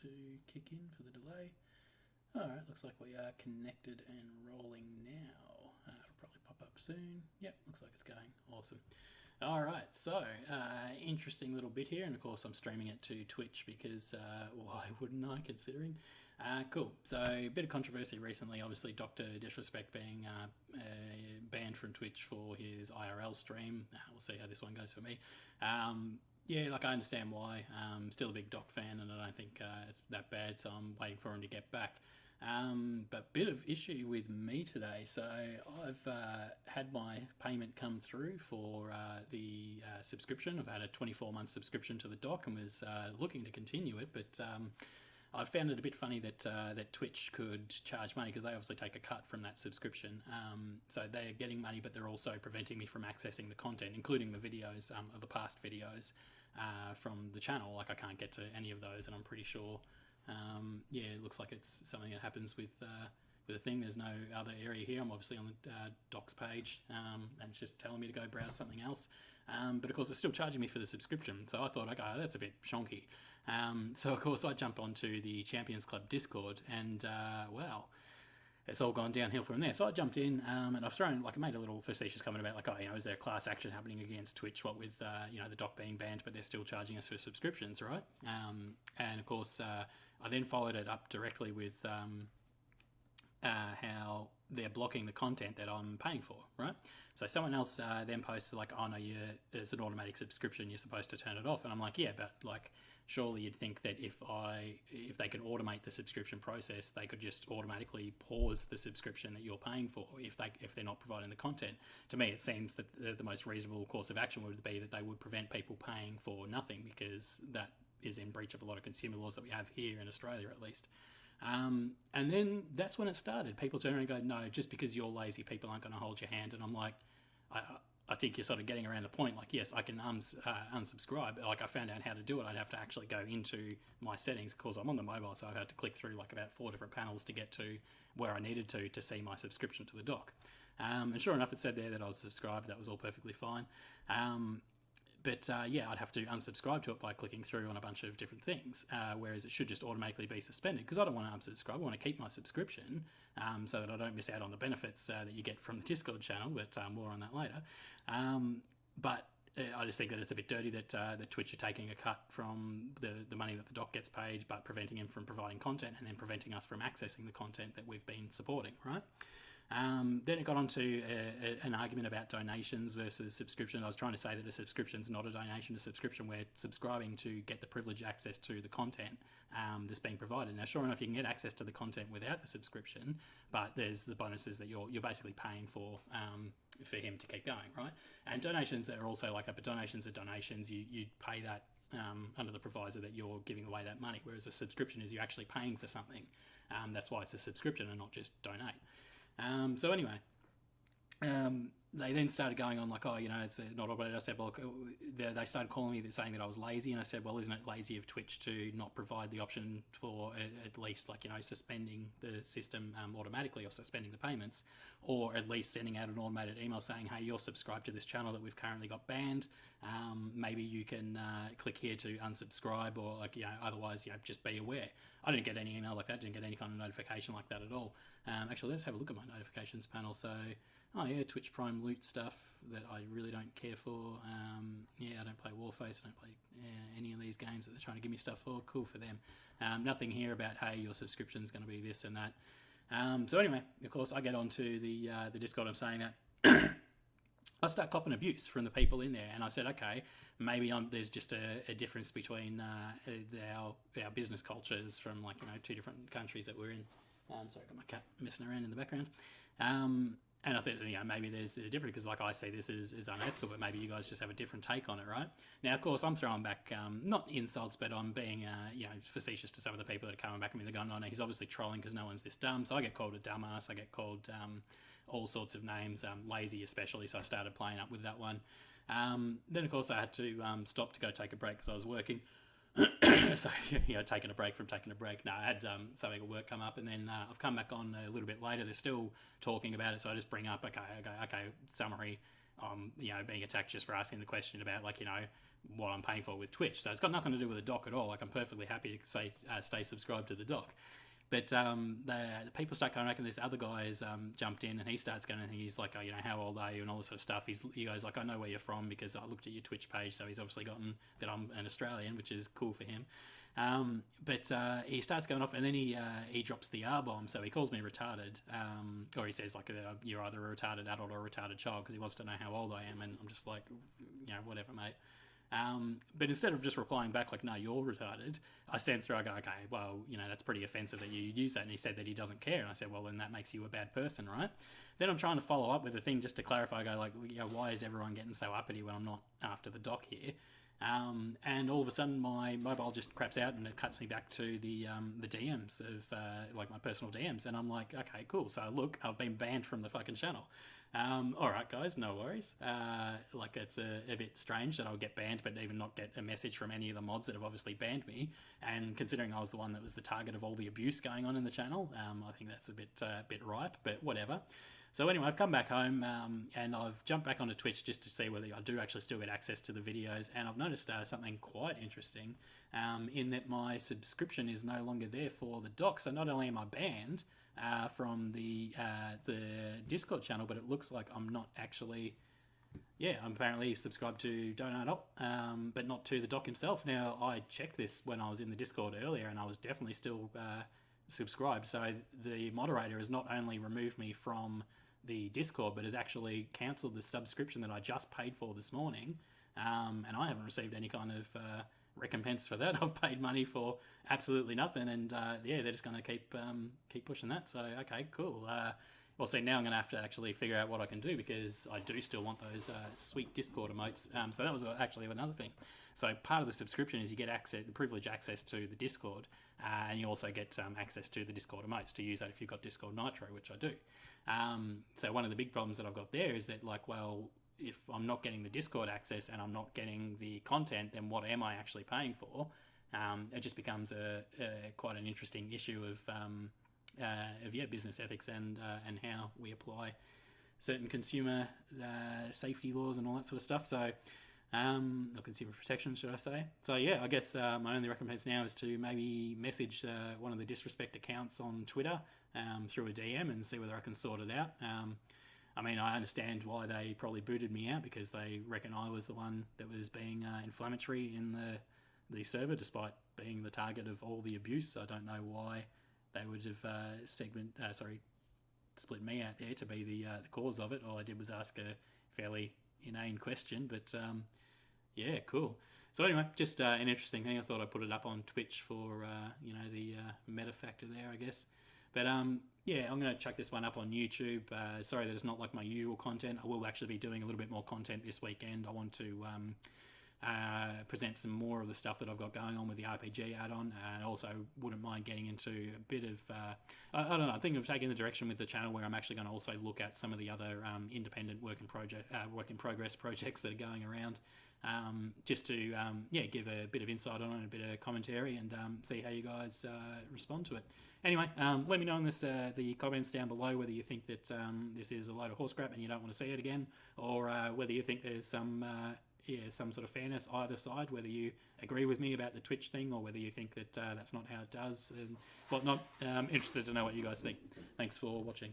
to kick in for the delay. Alright, looks like we are connected and rolling now. It'll probably pop up soon. Yep, looks like it's going. Awesome. Alright, so interesting little bit here, and of course I'm streaming it to Twitch because why wouldn't I, considering? Cool. So a bit of controversy recently, obviously Dr. Disrespect being banned from Twitch for his IRL stream. We'll see how this one goes for me. Yeah, like I understand why. I'm still a big Doc fan, and I don't think it's that bad, so I'm waiting for him to get back. But bit of issue with me today. So I've had my payment come through for the subscription. I've had a 24-month subscription to the Doc and was looking to continue it, but I found it a bit funny that that Twitch could charge money because they obviously take a cut from that subscription. So they're getting money, but they're also preventing me from accessing the content, including the videos, of the past videos from the channel. Like I can't get to any of those, and I'm pretty sure, yeah, it looks like it's something that happens with a thing. There's no other area here. I'm obviously on the docs page, and it's just telling me to go browse something else. But of course, they're still charging me for the subscription. So I thought, okay, that's a bit shonky. So of course, I jump onto the Champions Club Discord, and well, it's all gone downhill from there. So I jumped in, and I've thrown, like, I made a little facetious comment about, like, oh, you know, is there a class action happening against Twitch? What with, you know, the Doc being banned, but they're still charging us for subscriptions, right? And of course, I then followed it up directly with how they're blocking the content that I'm paying for, right? So someone else then posted like, oh no, it's an automatic subscription, you're supposed to turn it off. And I'm like, yeah, but like, surely you'd think that if they could automate the subscription process, they could just automatically pause the subscription that you're paying for if they're not providing the content. To me, it seems that the most reasonable course of action would be that they would prevent people paying for nothing, because that is in breach of a lot of consumer laws that we have here in Australia, at least. And then that's when it started. People turn around and go, no, just because you're lazy, people aren't going to hold your hand. And I'm like, I think you're sort of getting around the point. Like, yes, I can unsubscribe. Like, I found out how to do it. I'd have to actually go into my settings. Of course, I'm on the mobile, so I've had to click through like about 4 different panels to get to where I needed to see my subscription to the Doc. And sure enough, it said there that I was subscribed. That was all perfectly fine. But yeah, I'd have to unsubscribe to it by clicking through on a bunch of different things, whereas it should just automatically be suspended, because I don't want to unsubscribe. I want to keep my subscription so that I don't miss out on the benefits that you get from the Discord channel, but more on that later. But I just think that it's a bit dirty that Twitch are taking a cut from the money that the Doc gets paid, but preventing him from providing content, and then preventing us from accessing the content that we've been supporting, right? Then it got on to an argument about donations versus subscription. I was trying to say that a subscription is not a donation. A subscription, we're subscribing to get the privileged access to the content that's being provided. Now, sure enough, you can get access to the content without the subscription, but there's the bonuses that you're basically paying for him to keep going, right? And donations are also like that, but donations are donations. You pay that under the proviso that you're giving away that money, whereas a subscription is you're actually paying for something. That's why it's a subscription and not just donate. So anyway, they then started going on like, oh, you know, it's not automated. I said, well, they started calling me saying that I was lazy, and I said, well, isn't it lazy of Twitch to not provide the option for at least, like, you know, suspending the system automatically, or suspending the payments, or at least sending out an automated email saying, hey, you're subscribed to this channel that we've currently got banned. Maybe you can click here to unsubscribe, or, like, you know, otherwise, you know, just be aware. I didn't get any email like that, didn't get any kind of notification like that at all. Actually, let's have a look at my notifications panel. So, oh yeah, Twitch Prime loot stuff that I really don't care for. Yeah, I don't play Warface, I don't play any of these games that they're trying to give me stuff for. Cool for them. Nothing here about, hey, your subscription's going to be this and that. So anyway, of course, I get onto the Discord. I'm saying that I start copping abuse from the people in there, and I said, okay, maybe there's just a difference between our business cultures from, like, you know, 2 different countries that we're in. Sorry, I've got my cat messing around in the background. And I think, you know, maybe there's a difference, because like I see this is unethical, but maybe you guys just have a different take on it, right? Now, of course, I'm throwing back, not insults, but I'm being, you know, facetious to some of the people that are coming back at me. They're going, oh no, he's obviously trolling because no one's this dumb. So I get called a dumbass. I get called all sorts of names, lazy especially. So I started playing up with that one. Then, of course, I had to stop to go take a break because I was working. So, you know, taking a break from taking a break. No, I had something at work come up, and then I've come back on a little bit later. They're still talking about it, so I just bring up, okay, summary. being attacked just for asking the question about what I'm paying for with Twitch. So it's got nothing to do with the doc at all. Like, I'm perfectly happy to say stay subscribed to the doc. But the people start coming back, and this other guy has jumped in, and he starts going, and he's like, how old are you, and all this sort of stuff. He goes like, I know where you're from because I looked at your Twitch page, so he's obviously gotten that I'm an Australian, which is cool for him. But he starts going off, and then he drops the R-bomb, so he calls me retarded, or he says you're either a retarded adult or a retarded child, because he wants to know how old I am, and I'm just like, whatever, mate. But instead of just replying back like, no, you're retarded, I sent through, I go, okay, well, that's pretty offensive that you use that. And he said that he doesn't care. And I said, well, then that makes you a bad person, right? Then I'm trying to follow up with a thing just to clarify. I go like, why is everyone getting so uppity when I'm not after the doc here? And all of a sudden my mobile just craps out, and it cuts me back to the DMs of my personal DMs. And I'm like, okay, cool. So look, I've been banned from the fucking channel. All right, guys, no worries. It's a bit strange that I'll get banned, but even not get a message from any of the mods that have obviously banned me. And considering I was the one that was the target of all the abuse going on in the channel, I think that's a bit ripe, but whatever. So anyway, I've come back home, and I've jumped back onto Twitch just to see whether I do actually still get access to the videos. And I've noticed something quite interesting, in that my subscription is no longer there for the doc. So not only am I banned from the Discord channel, but it looks like I'm not actually... Yeah, I'm apparently subscribed to Donut, but not to the doc himself. Now, I checked this when I was in the Discord earlier, and I was definitely still subscribed. So the moderator has not only removed me from the Discord, but has actually cancelled the subscription that I just paid for this morning, and I haven't received any kind of recompense for that. I've paid money for absolutely nothing, and they're just going to keep pushing that. So okay, cool. Well, see, now I'm going to have to actually figure out what I can do, because I do still want those sweet Discord emotes. So that was actually another thing. So part of the subscription is you get privilege access to the Discord, and you also get access to the Discord emotes to use that if you've got Discord Nitro, which I do. So one of the big problems that I've got there is that, if I'm not getting the Discord access and I'm not getting the content, then what am I actually paying for? It just becomes quite an interesting issue of business ethics and how we apply certain consumer safety laws and all that sort of stuff. So, or consumer protection, should I say? So yeah, I guess my only recompense now is to maybe message one of the disrespect accounts on Twitter through a DM and see whether I can sort it out. I understand why they probably booted me out, because they reckon I was the one that was being inflammatory in the server, despite being the target of all the abuse. I don't know why they would have split me out there to be the cause of it. All I did was ask a fairly inane question, but yeah, cool. So anyway, just an interesting thing. I thought I'd put it up on Twitch for the meta factor there, I guess. But yeah, I'm going to chuck this one up on YouTube. Sorry that it's not like my usual content. I will actually be doing a little bit more content this weekend. I want to present some more of the stuff that I've got going on with the RPG add-on, and also wouldn't mind getting into a bit of I don't know, I think of taking the direction with the channel where I'm actually going to also look at some of the other independent work in progress projects that are going around, just to give a bit of insight on it, a bit of commentary, and see how you guys respond to it. Anyway, let me know in the comments down below whether you think that this is a load of horse crap and you don't want to see it again, or whether you think there's some sort of fairness either side, whether you agree with me about the Twitch thing, or whether you think that that's not how it does and whatnot. Interested to know what you guys think. Thanks for watching.